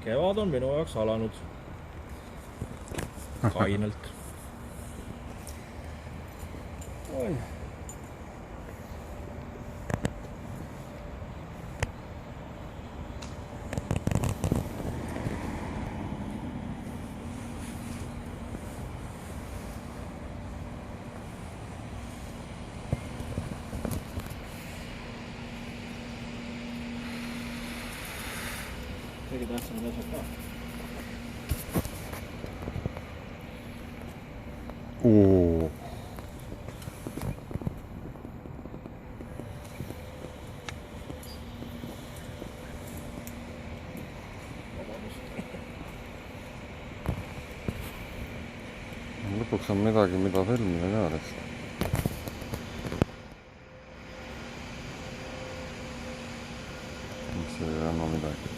Kevad on minu jaoks alanud. Kainelt. Oi. Kõige tähtsamad asjad ka. Lõpuks on midagi, mida filmida ka lihtsalt. See ei anna midagi.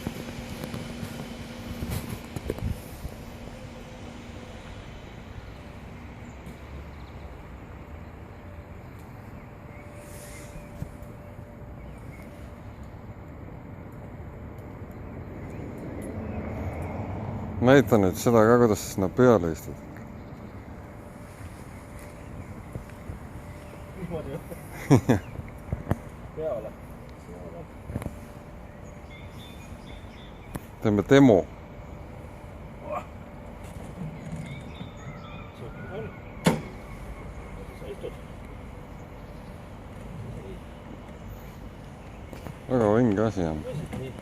Näita nüüd seda ka, kuidas sa sinna peale istud. Niimoodi või? Peale. Teeme demo. Sa istud. Väga vinge asi on. Nii.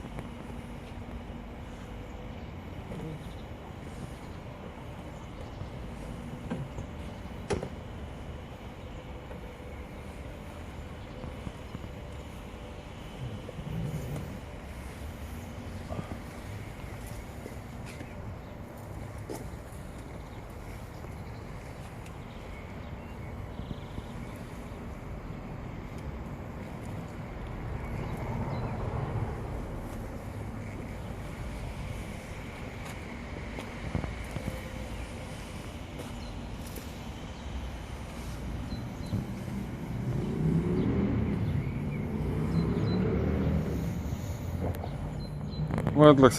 Ma ütleks,